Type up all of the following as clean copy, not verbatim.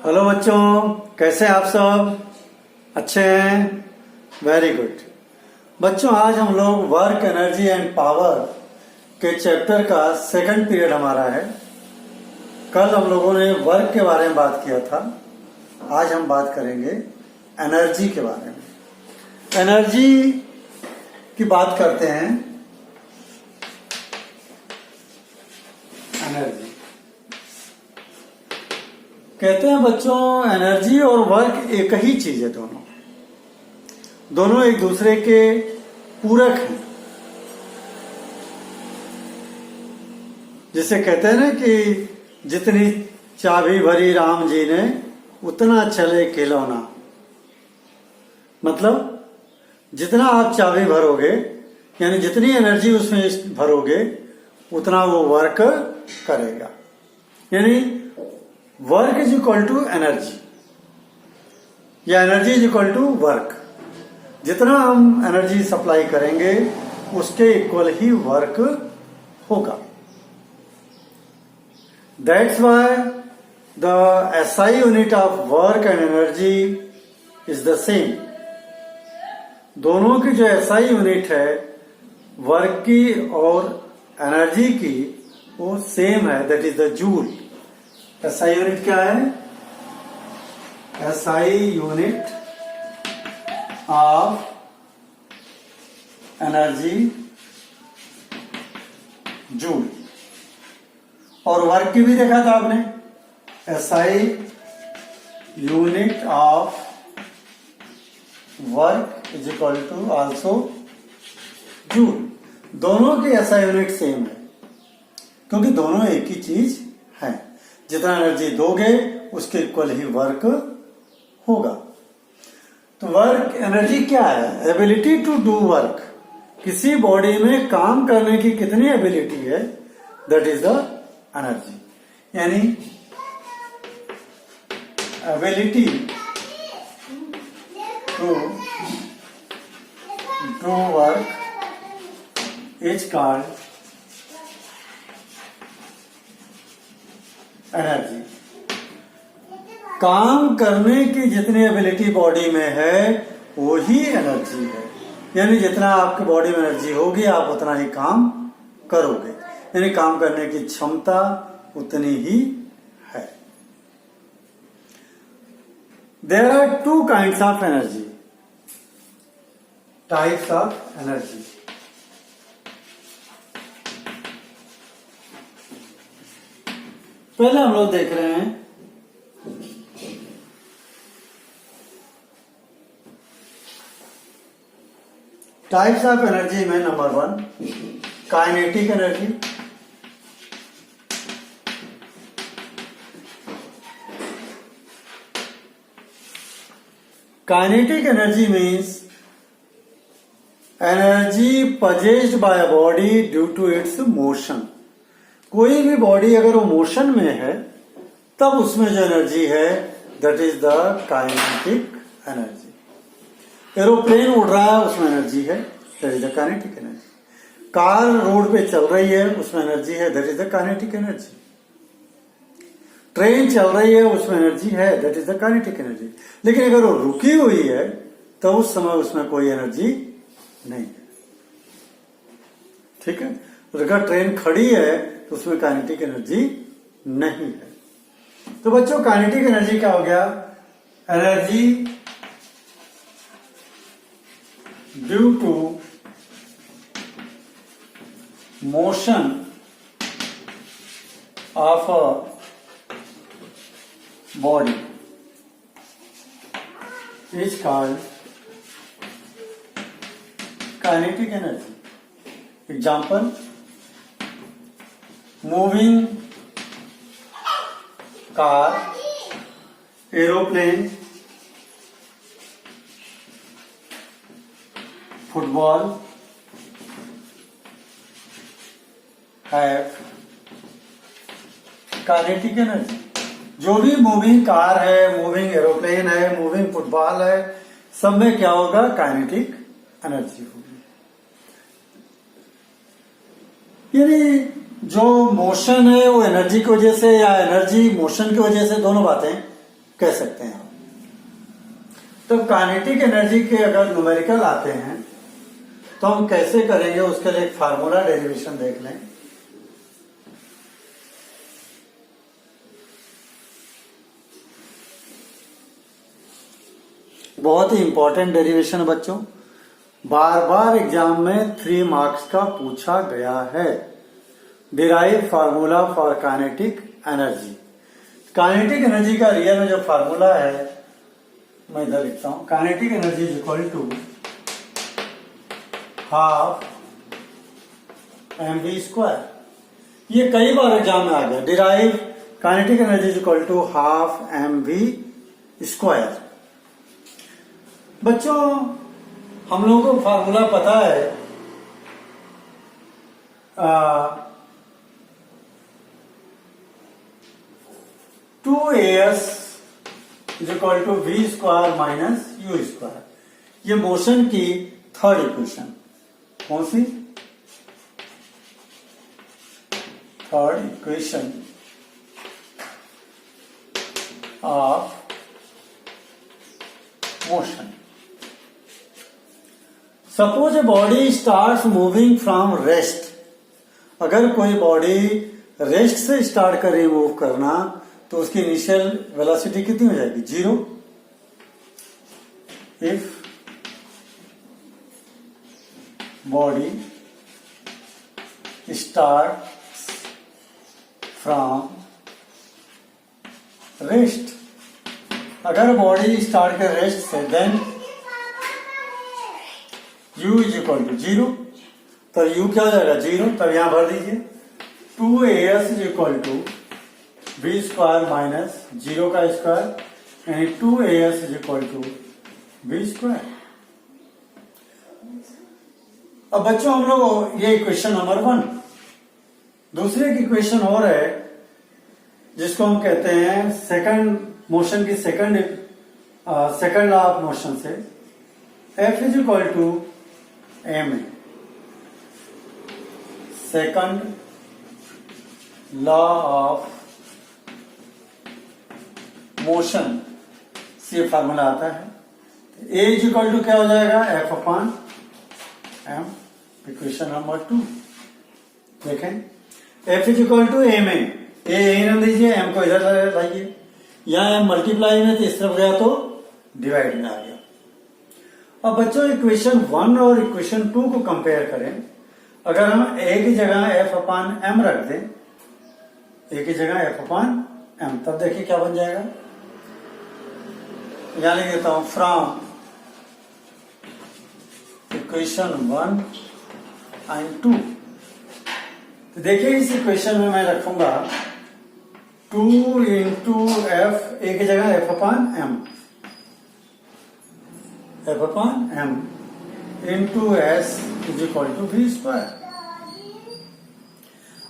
Hello बच्चों, कैसे आप सब? अच्छे हैं? Very good. बच्चों, आज हम लोग वर्क, एनर्जी एंड पावर के चैप्टर का सेकंड पीरियड हमारा है। कल हम लोगों ने वर्क के बारे में बात किया था। आज हम बात करेंगे एनर्जी के बारे में। एनर्जी की बात करते हैं। एनर्जी कहते हैं बच्चों, एनर्जी और वर्क एक ही चीज है। दोनों एक दूसरे के पूरक हैं। जिसे कहते हैं ना कि जितनी चाबी भरी राम जी ने उतना चले खिलौना। मतलब जितना आप चाबी भरोगे, यानी जितनी एनर्जी उसमें भरोगे, उतना वो वर्क करेगा। यानी work is equal to energy या energy is equal to work. जितना हम एनर्जी सप्लाई करेंगे उसके इक्वल ही वर्क होगा। That's why the SI unit of work and energy is the same. दोनों की जो एसआई यूनिट है वर्क की और एनर्जी की, वो सेम है। That is the joule. SI unit क्या है? SI unit of energy joule. और वर्क की भी देखा था आपने। SI unit of work is equal to also joule. दोनों की एसआई यूनिट सेम है, क्योंकि दोनों एक ही चीज है। जितना एनर्जी दोगे उसके इक्वल ही वर्क होगा। तो वर्क, एनर्जी क्या है? Ability to do work. किसी बॉडी में काम करने की कितनी एबिलिटी है, दैट इज द एनर्जी। यानी ability to do work is called energy. काम करने की जितनी एबिलिटी बॉडी में है वो ही एनर्जी है। यानी जितना आपकी बॉडी में एनर्जी होगी आप उतना ही काम करोगे। यानी काम करने की क्षमता उतनी ही है। There are two kinds of energy, types of energy. पहले हम लोग देख रहे हैं टाइप्स ऑफ एनर्जी में number 1 kinetic energy. Kinetic energy means energy possessed by a body due to its motion. कोई भी बॉडी अगर वो मोशन में है तब उसमें जो एनर्जी है that is the kinetic energy. Aeroplane उड़ रहा है उसमें एनर्जी है, that is the kinetic energy. Car road पे चल रही है उसमें एनर्जी है, that is the kinetic energy. Train चल रही है उसमें एनर्जी है, that is the kinetic energy. लेकिन अगर वो रुकी हुई है तो उस समय उसमें कोई एनर्जी नहीं है। ठीक है। अगर ट्रेन खड़ी है तो उसमें काइनेटिक एनर्जी नहीं है। तो बच्चों, काइनेटिक एनर्जी क्या हो गया? Energy due to motion of a body is called kinetic energy. Example, moving car, aeroplane, football have kinetic energy. जो भी मूविंग कार है, मूविंग एरोप्लेन है, मूविंग फुटबॉल है, सब में क्या होगा? काइनेटिक एनर्जी होगी। यानी जो मोशन है वो एनर्जी की वजह से या एनर्जी मोशन की वजह से, दोनों बातें कह सकते हैं आप। तो काइनेटिक एनर्जी के अगर न्यूमेरिकल आते हैं तो हम कैसे करेंगे, उसके लिए एक फार्मूला डेरिवेशन देख लें। बहुत ही इंपॉर्टेंट डेरिवेशन है बच्चों, बार बार एग्जाम में 3 मार्क्स का पूछा गया है। Derive formula for kinetic energy. Kinetic energy का रियल में जो फार्मूला है मैं इधर लिखता हूं, kinetic energy is equal to half mv²। ये कई बार एग्जाम में आ गया। Derive kinetic energy is equal to half mv²। बच्चों हम लोगों को फार्मूला पता है, 2as is equal to v² minus u²। ये मोशन की थर्ड इक्वेशन। कौन सी? Third equation of motion. Suppose a body start moving from rest. अगर कोई बॉडी रेस्ट से स्टार्ट करे मूव करना तो उसकी इनिशियल वेलोसिटी कितनी हो जाएगी? 0। If body start from rest, अगर बॉडी स्टार्ट कर रेस्ट से, then u is equal to 0। तो u क्या हो जाएगा? 0। तब यहां भर दीजिए 2as is equal to v² minus 0 का स्क्वायर, यानी 2as is equal to v²। अब बच्चों हम लोग ये इक्वेशन नंबर 1। दूसरी एक इक्वेशन और है जिसको हम कहते हैं सेकंड मोशन की सेकंड लॉ ऑफ मोशन से, F is equal to ma। Second law of motion से फार्मूला आता है। A इज इक्वल टू क्या हो जाएगा? F/m। इक्वेशन नंबर 2 देखें, F is equal to ma। A नाम दीजिए, m को इधर लाइए। यहां m मल्टीप्लाई में तो इस तरफ गया तो डिवाइड में आ गया। अब बच्चों इक्वेशन 1 और इक्वेशन 2 को कंपेयर करें। अगर हम a की जगह F/m रख दें, a की जगह F/m, तब देखिए क्या बन जाएगा। यहां लिख देता हूं फ्रॉम इक्वेशन 1 एंड 2। तो देखिए इस इक्वेशन में मैं रखूंगा 2 इंटू F, a की जगह F/m, F/m into s is equal to v²।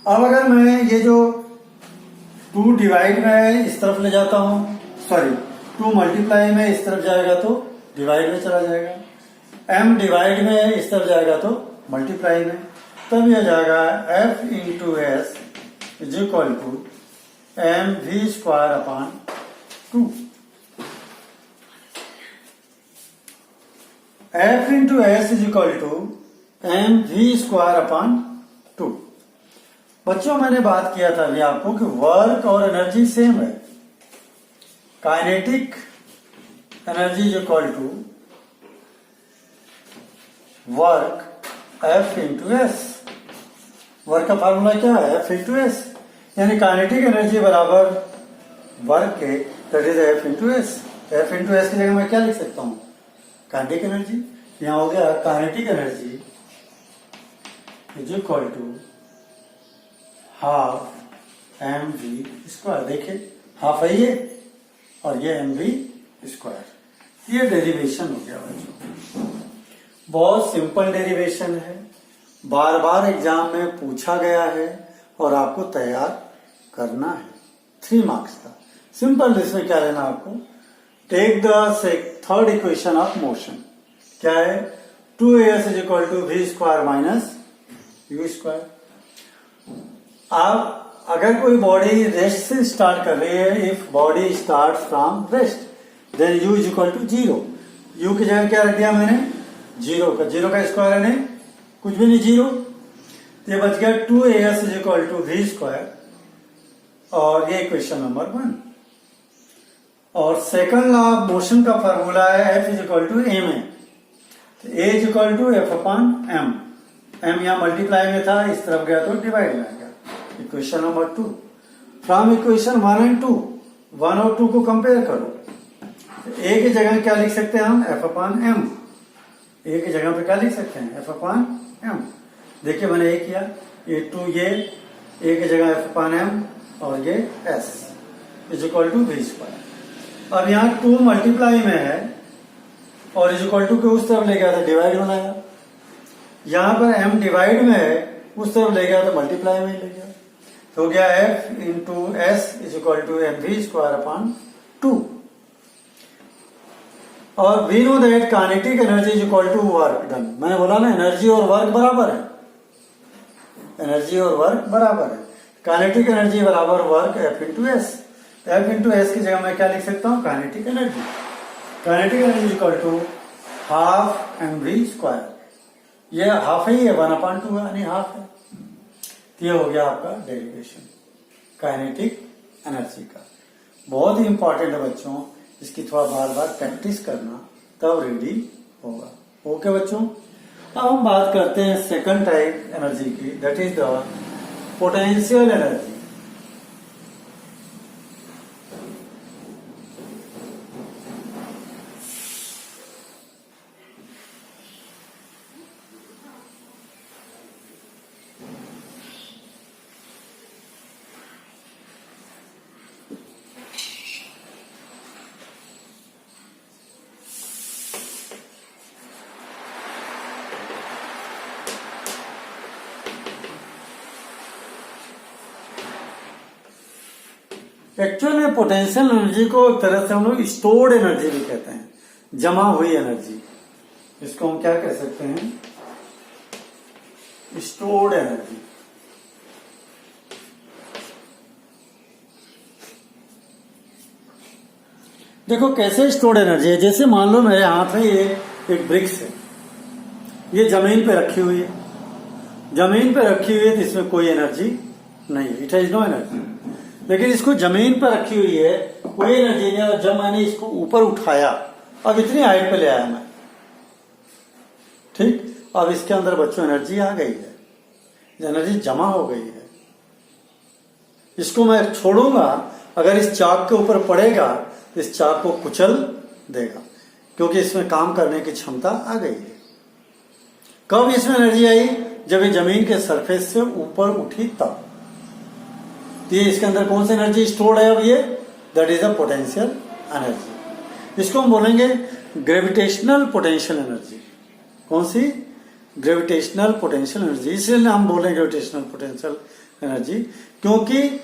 अब अगर मैं ये जो 2 डिवाइड में इस तरफ ले जाता हूं, सॉरी 2 मल्टीप्लाई में इस तरफ जाएगा तो डिवाइड में चला जाएगा, m डिवाइड में इस तरफ जाएगा तो मल्टीप्लाई में, तब यह जाएगा f into S is equal to mv²/2। F into S is equal to mv²/2। बच्चों मैंने बात किया था अभी आपको कि वर्क और एनर्जी सेम है। Kinetic energy is equal to work F into S. Work का फार्मूला क्या है? F इंटू एस, यानी काइनेटिक एनर्जी बराबर वर्क के, that is F into S. F into S की जगह मैं क्या लिख सकता हूं? Kinetic energy. यहां हो गया kinetic energy is equal to half mv²। देखिए हाफ है ये और ये mv²। ये डेरिवेशन हो गया बच्चों। बहुत सिंपल डेरिवेशन है, बार बार एग्जाम में पूछा गया है और आपको तैयार करना है। 3 मार्क्स का सिंपल। इसमें क्या लेना आपको? Take the third equation of motion. क्या है? 2as is equal to v² minus u²। आप अगर कोई बॉडी रेस्ट से स्टार्ट कर रही है, if body start from rest then U is equal to 0। U की जगह क्या रख दिया मैंने, 0 का स्क्वायर है, नहीं कुछ भी नहीं, 0। ये बच गया 2as is equal to v square, और ये क्वेश्चन नंबर 1। और सेकंड लॉ ऑफ मोशन का फॉर्मूला है F is equal to m है, तो A is equal to F upon m। m यहाँ मल्टीप्लाई में था, इस तरफ गया तो डिवाइड में आ गया। Equation number 2 from equation 1 and 2, 1 और 2 को कंपेयर करो। A की जगह क्या लिख सकते हैं हम, F अपॉन m। A की जगह पे क्या लिख सकते हैं, F अपॉन m। देखिए मैंने ये किया, ये 2 ये A की जगह F अपॉन m और ये S is equal to v square. अब यहाँ 2 मल्टीप्लाई में है और इज इक्वल टू के उस तरफ ले गया था, डिवाइड में लाया। यहाँ पर m डिवाइड में है, उस तरफ ले गया तो मल्टीप्लाई में ले गया, तो हो गया F into S is equal to mv square upon 2। और we know that kinetic energy is equal to work done. मैंने बोला ना एनर्जी और वर्क बराबर है, एनर्जी और वर्क बराबर है। काइनेटिक एनर्जी बराबर work F into S. F into S की जगह मैं क्या लिख सकता हूँ, kinetic energy. Kinetic energy is equal to half mv square. ये हाफ ही है, 1/2 यानी हाफ है। तो ये हो गया आपका डेरिवेशन काइनेटिक एनर्जी का। बहुत ही इंपॉर्टेंट है बच्चों, इसकी थोड़ा बार बार प्रैक्टिस करना, तब रेडी होगा। ओके बच्चों, अब हम बात करते हैं सेकंड टाइप एनर्जी की, that is the potential energy. Actual में पोटेंशियल एनर्जी को एक तरह से हम लोग स्टोर्ड एनर्जी भी कहते हैं, जमा हुई एनर्जी। इसको हम क्या कह सकते हैं, स्टोर्ड एनर्जी। देखो कैसे स्टोर्ड एनर्जी है, जैसे मान लो मेरे हाथ में ये एक ब्रिक्स है, ये जमीन पे रखी हुई है, जमीन पे रखी हुई है तो इसमें कोई एनर्जी नहीं है, इट हैज नो एनर्जी। लेकिन इसको जमीन पर रखी हुई है, कोई एनर्जी नहीं, और जब मैंने इसको ऊपर उठाया, अब इतनी हाइट पे ले आया मैं, ठीक, अब इसके अंदर बच्चों एनर्जी आ गई है, एनर्जी जमा हो गई है। इसको मैं छोड़ूंगा, अगर इस चाक के ऊपर पड़ेगा तो इस चाक को कुचल देगा, क्योंकि इसमें काम करने की क्षमता आ गई है। कब इसमें एनर्जी आई, जब ये जमीन के सरफेस से ऊपर उठी तब। तो ये इसके अंदर कौन सी एनर्जी स्टोर्ड है, अब ये that is a potential energy. इसको हम बोलेंगे ग्रेविटेशनल पोटेंशियल एनर्जी। कौन सी, ग्रेविटेशनल पोटेंशियल एनर्जी। इसलिए हम बोलेंगे ग्रेविटेशनल पोटेंशियल एनर्जी, क्योंकि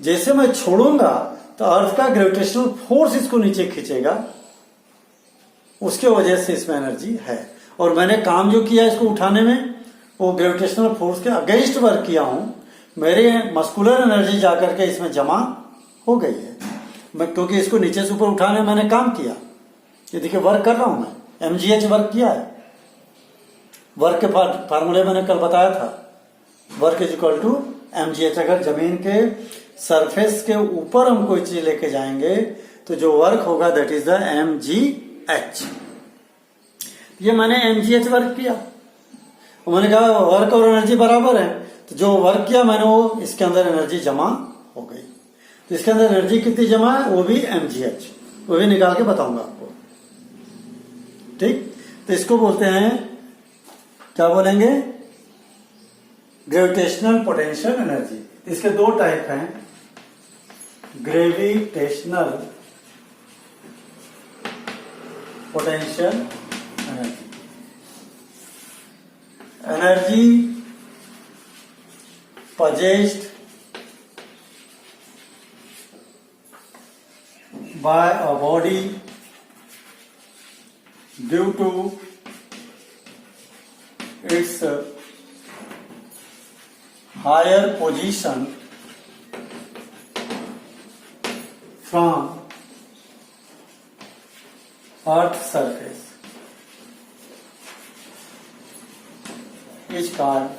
जैसे मैं छोड़ूंगा तो अर्थ का ग्रेविटेशनल फोर्स इसको नीचे खींचेगा, उसके वजह से इसमें एनर्जी है। और मैंने काम जो किया इसको उठाने में, वो ग्रेविटेशनल फोर्स के अगेंस्ट वर्क किया हूं, मेरे मस्कुलर एनर्जी जाकर के इसमें जमा हो गई है, क्योंकि इसको नीचे से ऊपर उठाने में मैंने काम किया। ये देखिए वर्क कर रहा हूं मैं, mgh वर्क किया है। वर्क के फार्मूले मैंने कल बताया था, work is equal to mgh। अगर जमीन के सरफेस के ऊपर हम कोई चीज लेके जाएंगे तो जो वर्क होगा दैट इज द mgh। ये मैंने mgh वर्क किया, मैंने कहा वर्क और एनर्जी बराबर है, तो जो वर्क किया मैंने वो इसके अंदर एनर्जी जमा हो गई। तो इसके अंदर एनर्जी कितनी जमा है, वो भी mgh, वो भी निकाल के बताऊंगा आपको, ठीक। तो इसको बोलते हैं, क्या बोलेंगे, ग्रेविटेशनल पोटेंशियल एनर्जी। इसके दो टाइप हैं, gravitational potential energy. Energy possessed by a body due to its higher position from earth surface is called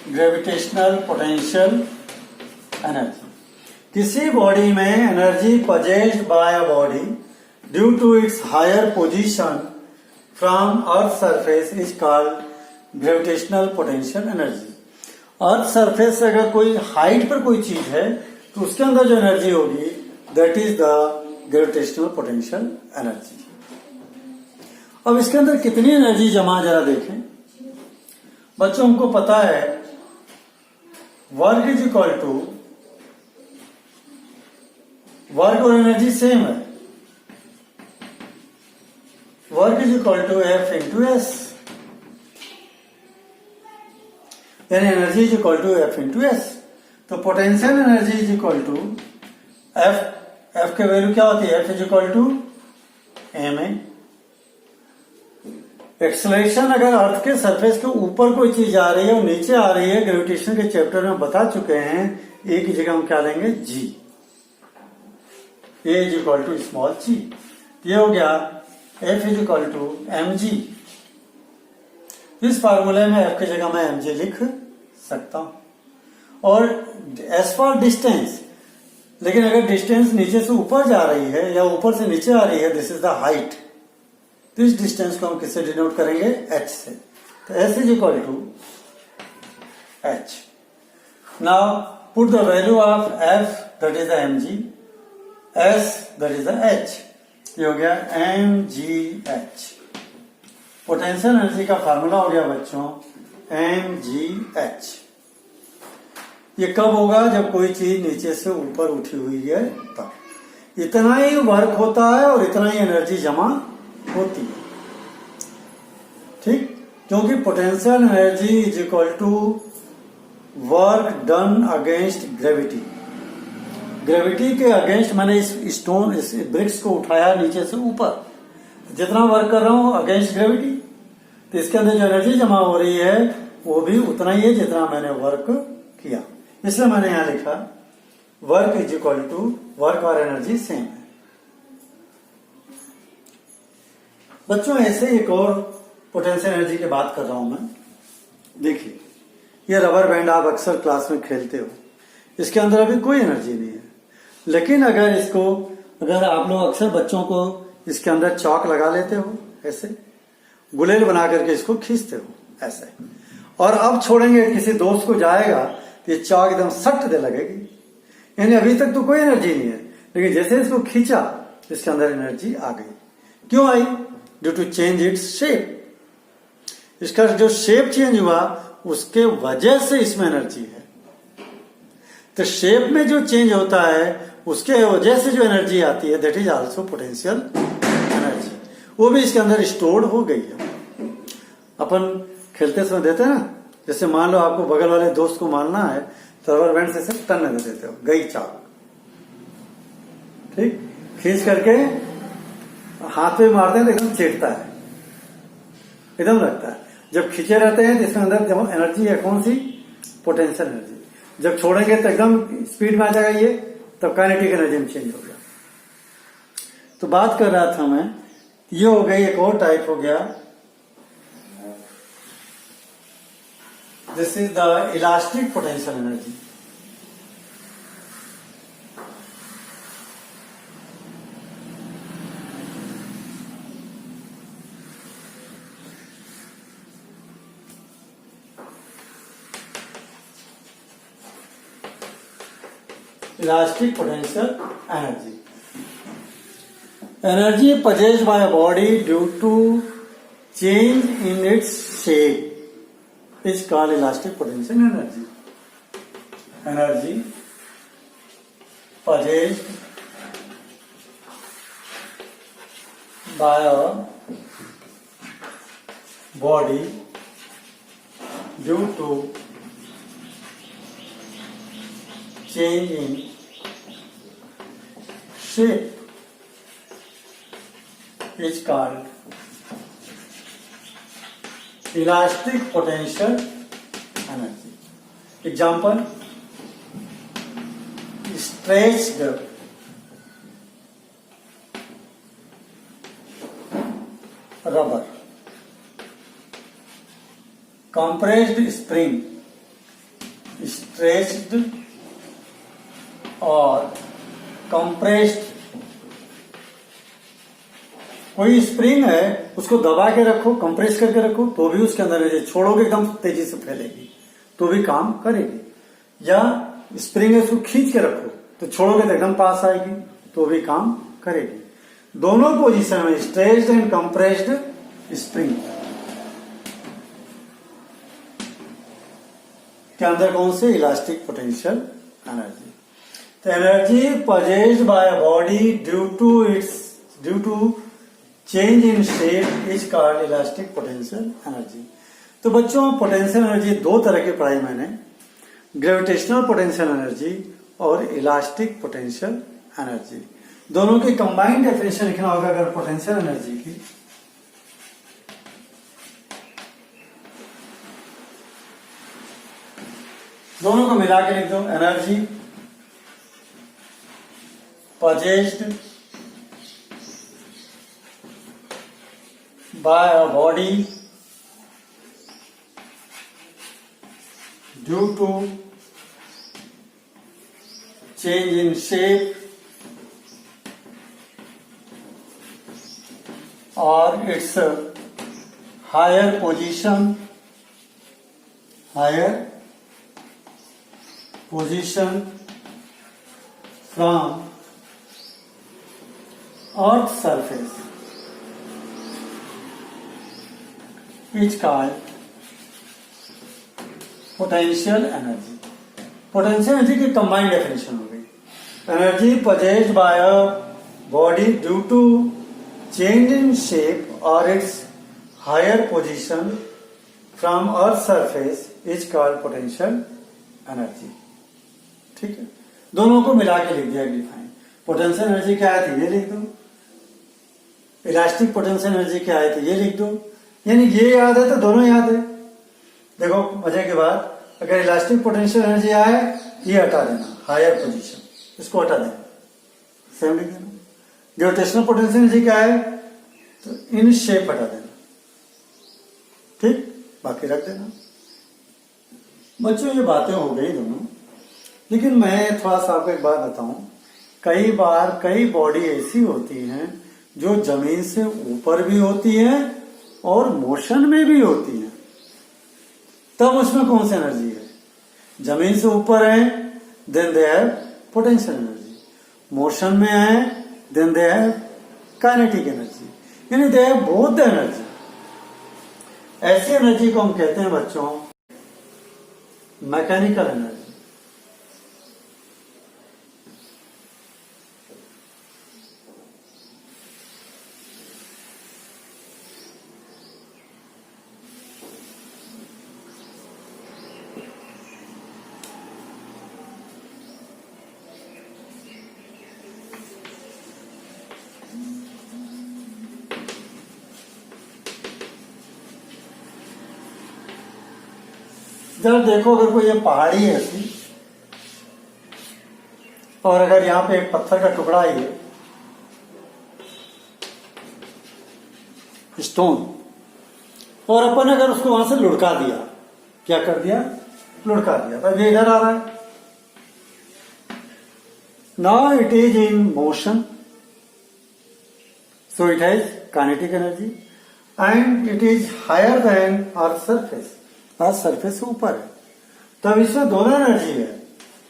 gravitational potential energy. किसी बॉडी में energy possessed by a body due to its higher position from earth surface is called gravitational potential energy. Earth surface से अगर कोई height पर कोई चीज है तो उसके अंदर जो एनर्जी होगी that is the gravitational potential energy. अब इसके अंदर कितनी एनर्जी जमा जरा देखें. बच्चों हमको पता है work is equal to work और एनर्जी सेम है. Work is equal to F into S, यानी energy is equal to F into S. तो potential energy is equal to F. F के वैल्यू क्या होती है? F is equal to M A. Acceleration अगर earth के surface के ऊपर कोई चीज आ रही है और नीचे आ रही है, ग्रेविटेशन के चैप्टर में बता चुके हैं. ए की जगह हम क्या लेंगे? G. A is equal to small g. ये हो गया F is equal to m g. इस फार्मूले में एफ की जगह मैं एम जी लिख सकता हूं. और एज फॉर डिस्टेंस, लेकिन अगर डिस्टेंस नीचे से ऊपर जा रही है या ऊपर से नीचे आ रही है, दिस इज द हाइट. तो इस डिस्टेंस को हम किससे डिनोट करेंगे? एच से. तो S is equal to h. Now put the value of F that is the m g, S that is the h. ये हो गया m g h. Potential energy का फार्मूला हो गया बच्चों एम जी एच. ये कब होगा? जब कोई चीज नीचे से ऊपर उठी हुई है तब. इतना ही वर्क होता है और इतना ही एनर्जी जमा होती है. ठीक, क्योंकि potential energy is equal to work done against gravity. Gravity के अगेंस्ट मैंने इस स्टोन, इस ब्रिक्स को उठाया नीचे से ऊपर, जितना वर्क कर रहा हूं अगेंस्ट ग्रेविटी, तो इसके अंदर जो एनर्जी जमा हो रही है वो भी उतना ही है जितना मैंने वर्क किया. इसलिए मैंने यहां लिखा work is equal to work और एनर्जी सेम है. बच्चों ऐसे एक और पोटेंशियल एनर्जी की बात कर रहा हूं मैं. देखिए, ये रबर बैंड आप अक्सर क्लास में खेलते हो, इसके अंदर अभी कोई एनर्जी नहीं है. लेकिन अगर आप लोग अक्सर बच्चों को इसके अंदर चौक लगा लेते हो, ऐसे गुलेल बना करके इसको खींचते हो ऐसे, और अब छोड़ेंगे किसी दोस्त को जाएगा तो ये चौक एकदम सट दे लगेगी. यानी अभी तक तो कोई एनर्जी नहीं है, लेकिन जैसे इसको खींचा इसके अंदर एनर्जी आ गई. क्यों आई? Due to change its shape. इसका जो शेप चेंज हुआ उसके वजह से इसमें एनर्जी है. तो शेप में जो चेंज होता है उसके वजह से जो एनर्जी आती है that is also potential energy. वो भी इसके अंदर स्टोर्ड हो गई है. अपन खेलते समय देते हैं ना, जैसे मान लो आपको बगल वाले दोस्त को मारना है तो रबर बैंड से सिर्फ टन दे देते हो, गई चाक. ठीक, खींच करके हाथ पे मारते हैं तो एकदम चेटता है, एकदम लगता है. जब खींचे रहते हैं तो इसमें अंदर जब एनर्जी है कौन सी? Potential energy. जब छोड़ेंगे तो एकदम स्पीड में आ जाएगा ये, तब काइनेटिक एनर्जी में चेंज हो गया. तो बात कर रहा था मैं, ये हो गई एक और टाइप हो गया. This is the elastic potential energy. Elastic potential energy. Energy possessed by a body due to change in its shape is called elastic potential energy. Energy possessed by a body due to change in shape is called elastic potential energy. Example, stretched rubber, compressed spring, stretched और compressed. कोई spring है उसको दबा के रखो, compress करके रखो, तो भी उसके अंदर एनर्जी, छोड़ोगे एकदम तेजी से फैलेगी तो भी काम करेगी। या स्प्रिंग है उसको खींच के रखो तो छोड़ोगे तो एकदम पास आएगी तो भी काम करेगी। दोनों पोजीशन में स्ट्रेच्ड एंड कंप्रेस्ड स्प्रिंग के अंदर कौन से इलास्टिक पोटेंशियल एनर्जी। तो energy possessed by a body due to change in shape is called elastic potential energy। तो बच्चों पोटेंशियल एनर्जी दो तरह की पढ़ाई मैंने, ग्रेविटेशनल पोटेंशियल एनर्जी और इलास्टिक पोटेंशियल एनर्जी। दोनों की कंबाइंड डेफिनेशन लिखना होगा अगर पोटेंशियल एनर्जी की। दोनों को मिला के लिख दो, energy possessed by a body due to change in shape or its higher position from Earth's surface is called potential energy। Potential energy की कंबाइंड डेफिनेशन हो गई, energy possessed by a body due to change in shape or its higher position from Earth's surface is called potential energy। ठीक है, दोनों को मिला के लिख दिया डिफाइन। पोटेंशियल एनर्जी क्या है तो ये लिख दो, इलास्टिक पोटेंशियल एनर्जी क्या है तो ये लिख दो। यानी ये याद है तो दोनों याद है। देखो मजे की बात, अगर इलास्टिक पोटेंशियल एनर्जी आए ये हटा देना, हायर पोजीशन इसको हटा देना, सेम लिख देना। ग्रेविटेशनल पोटेंशियल एनर्जी क्या है तो इन शेप हटा देना, ठीक, बाकी रख देना। बच्चों ये बातें हो गई दोनों, लेकिन मैं थोड़ा सा आपको एक बात बताऊं, कई बार कई बॉडी ऐसी होती हैं जो जमीन से ऊपर भी होती है और मोशन में भी होती है, तब उसमें कौन सी एनर्जी है। जमीन से ऊपर है then they have potential energy, motion में है then they have kinetic energy, यानी they have both the energy. ऐसी एनर्जी को हम कहते हैं बच्चों मैकेनिकल एनर्जी। जरा देखो, अगर कोई ये पहाड़ी है ऐसी और अगर यहां पे एक पत्थर का टुकड़ा ही है, स्टोन, और अपन अगर उसको वहां से लुढ़का दिया, क्या कर दिया, लुढ़का दिया, तो ये इधर आ रहा है। Now it is in motion, so it has kinetic energy and it is higher than earth surface, earth surface से ऊपर है, तब इसमें दोनों एनर्जी है।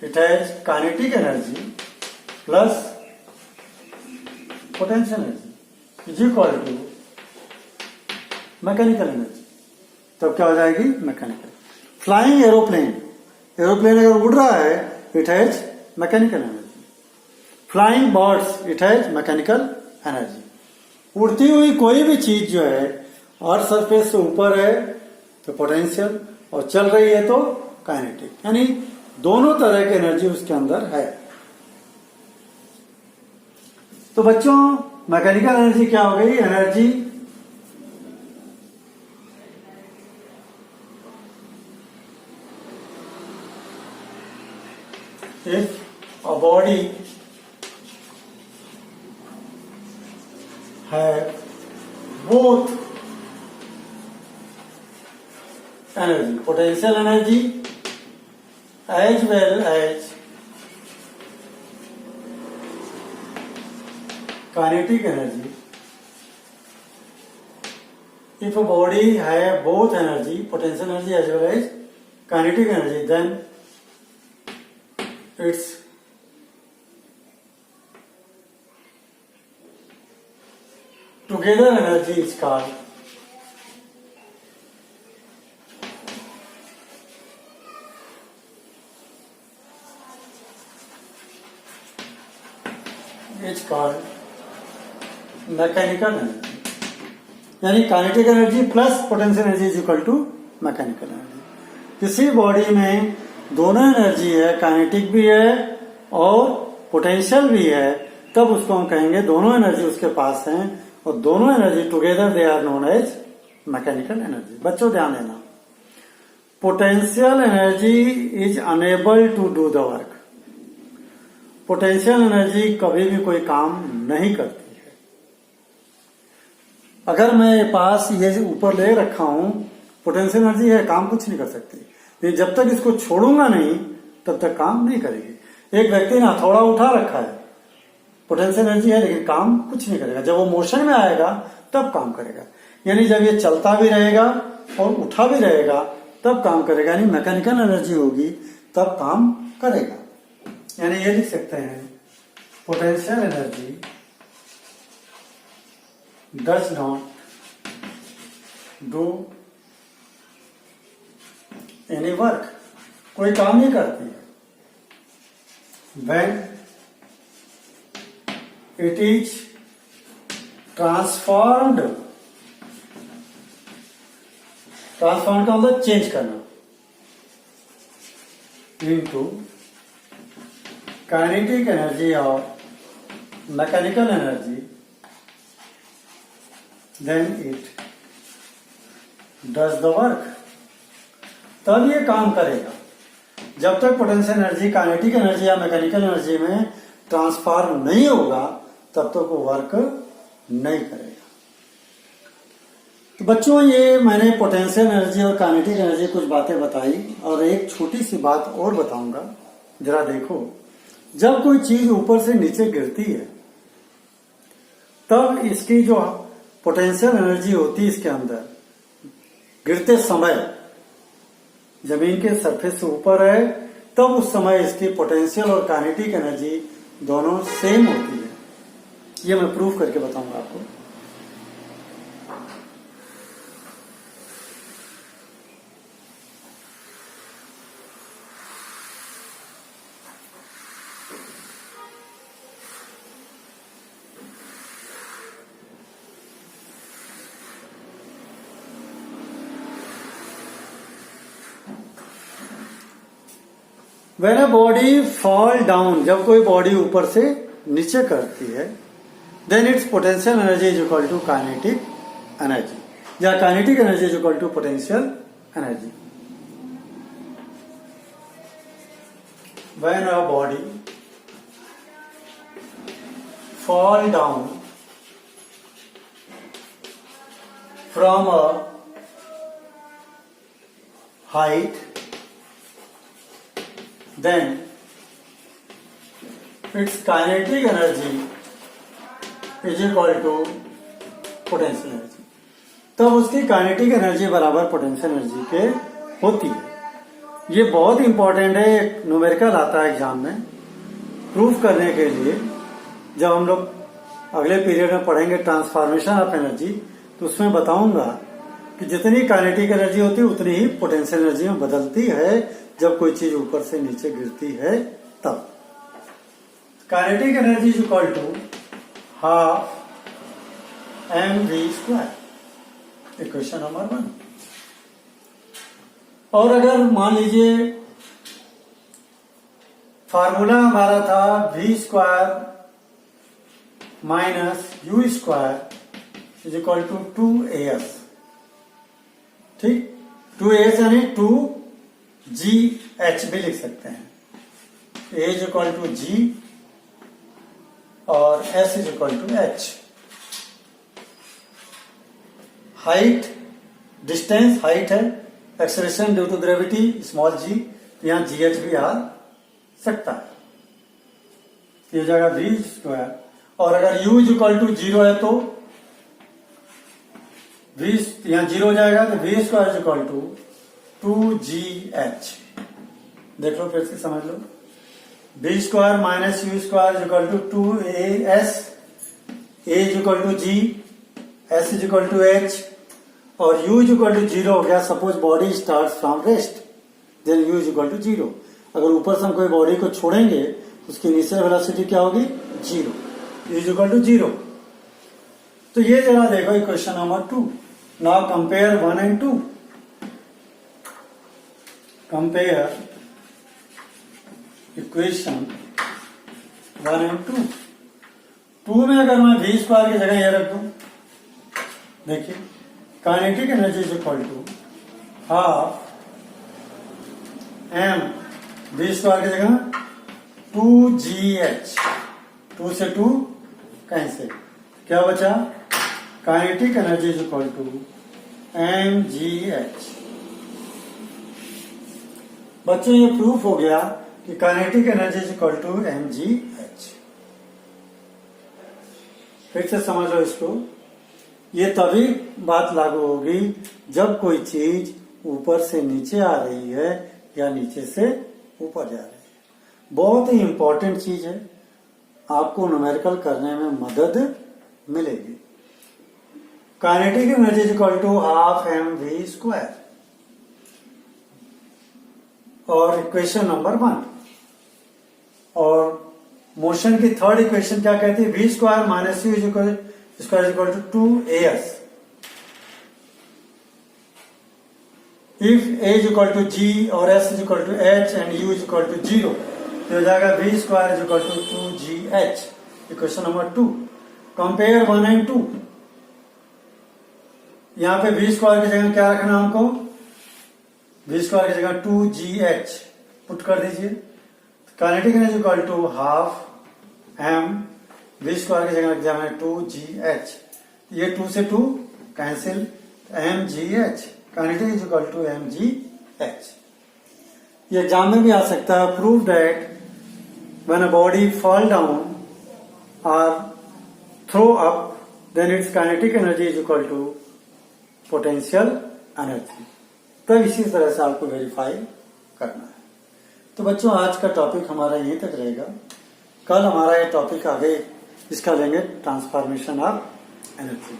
It has kinetic energy plus potential energy is equal to mechanical energy, तब क्या हो जाएगी, मैकेनिकल। फ्लाइंग एरोप्लेन, एरोप्लेन अगर उड़ रहा है it has mechanical energy. Flying birds it has mechanical energy. उड़ती हुई कोई भी चीज जो है अर्थ सरफेस से ऊपर है तो पोटेंशियल, और चल रही है तो काइनेटिक, यानी दोनों तरह की एनर्जी उसके अंदर है। तो बच्चों मैकेनिकल एनर्जी क्या हो गई, energy if a body body have both energy, potential energy as well as kinetic energy. If a body have both energy, potential energy as well as kinetic energy, then its together energy is called mechanical energy, यानी kinetic energy plus potential energy is equal to mechanical energy. किसी body में दोनों energy है, kinetic भी है और potential भी है, तब उसको हम कहेंगे दोनों एनर्जी उसके पास हैं और दोनों energy together they are known as mechanical energy. बच्चों ध्यान देना, potential energy is unable to do the work. Potential energy कभी भी कोई काम नहीं करती है. अगर मैं पास ये ऊपर ले रखा हूं, पोटेंशियल एनर्जी है, काम कुछ नहीं कर सकती. लेकिन जब तक इसको छोड़ूंगा नहीं तब तक काम नहीं करेगी. एक व्यक्ति ने हथौड़ा उठा रखा है, पोटेंशियल एनर्जी है लेकिन काम कुछ नहीं करेगा. जब वो मोशन में आएगा तब काम करेगा. यानी जब ये चलता भी रहेगा और उठा भी रहेगा तब काम करेगा. यानी मैकेनिकल एनर्जी होगी तब काम करेगा. यानी ये लिख सकते हैं, potential energy does not do any work, कोई काम नहीं करती है. व्हेन इट इज ट्रांसफॉर्म्ड का मतलब चेंज करना, इनटू काइनेटिक एनर्जी और mechanical energy, then it does the work. तब ये काम करेगा. जब तक पोटेंशियल एनर्जी काइनेटिक एनर्जी या मैकेनिकल एनर्जी में ट्रांसफॉर्म नहीं होगा तब तक वो वर्क नहीं करेगा. तो बच्चों, ये मैंने पोटेंशियल एनर्जी और काइनेटिक एनर्जी कुछ बातें बताई और एक छोटी सी बात और बताऊंगा. जरा देखो, जब कोई चीज ऊपर से नीचे गिरती है तब इसकी जो पोटेंशियल एनर्जी होती है इसके अंदर, गिरते समय जमीन के सरफेस से ऊपर है तब उस समय इसकी पोटेंशियल और काइनेटिक एनर्जी दोनों सेम होती है. ये मैं प्रूफ करके बताऊंगा आपको. When a body fall down, जब कोई बॉडी ऊपर से नीचे करती है, then its potential energy is equal to kinetic energy, या kinetic energy is equal to potential energy. When a body fall down from a height, then its kinetic energy is equal to potential energy. तब उसकी kinetic energy बराबर potential energy के होती है. ये बहुत important है, एक न्यूमेरिकल आता है एग्जाम में प्रूफ करने के लिए. जब हम लोग अगले पीरियड में पढ़ेंगे ट्रांसफॉर्मेशन ऑफ एनर्जी, तो उसमें बताऊंगा कि जितनी काइनेटिक एनर्जी होती है उतनी ही पोटेंशियल एनर्जी में बदलती है जब कोई चीज ऊपर से नीचे गिरती है. तब kinetic energy is equal to half mv², equation number 1. और अगर मान लीजिए फार्मूला हमारा था v² minus u² is equal to 2as, ठीक. 2as यानी 2gh भी लिख सकते हैं. a is equal to g और S is equal to H। Height, distance height है, acceleration due to gravity small g, तो यहां GH भी आ सकता है, ये हो जाएगा v स्क्वायर। और अगर u इज इक्वल टू 0 है तो v यहां 0 हो जाएगा, तो v square is equal to 2gh। देख लो फिर से समझ लो, b square minus u square is equal to 2as, a is equal to g, s is equal to h, और u इज इक्वल टू 0 हो गया। Suppose body start from rest, then u is equal to 0। अगर ऊपर से हम कोई body को छोड़ेंगे उसकी इनिशियल वेलोसिटी क्या होगी, 0, u इज इक्वल टू 0। तो ये जरा देखो equation number 2। Now compare 1 and 2। Compare equation 1 and 2। 2 में अगर मैं v स्क्वायर की जगह ये रख दूं, देखिए kinetic energy is equal to half m, v square की जगह 2gh, 2 से 2 कैंसिल, क्या बचा, kinetic energy is equal to mgh। बच्चों ये प्रूफ हो गया कि kinetic energy is equal to mgh। फिर से समझ लो इसको, ये तभी बात लागू होगी जब कोई चीज ऊपर से नीचे आ रही है या नीचे से ऊपर जा रही है। बहुत ही इंपॉर्टेंट चीज है, आपको न्यूमेरिकल करने में मदद मिलेगी। Kinetic energy is equal to half mv square. और इक्वेशन नंबर 1। और मोशन की थर्ड इक्वेशन क्या कहती है, v square minus u is equal to 2as। If a is equal to g और s is equal to h and u is equal to 0, तो हो जाएगा v square is equal to 2gh। Equation number 2। Compare 1 and 2। यहां पे v square की जगह क्या रखना हमको, v स्क्वायर की जगह 2gh पुट कर दीजिए। Kinetic energy equal to half m, v square की जगह रख दिया मैंने 2gh, ये 2 से 2 cancel, mgh, kinetic is equal to mgh। ये एग्जाम में भी आ सकता है, prove that when a body fall down और throw up then its kinetic energy is equal to potential energy. तब इसी तरह से आपको वेरीफाई करना है। तो बच्चों आज का टॉपिक हमारा यहीं तक रहेगा। कल हमारा ये टॉपिक आगे इसका लेंगे ट्रांसफॉर्मेशन ऑफ एनर्जी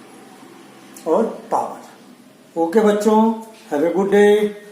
और पावर। ओके बच्चों, हैव ए गुड डे।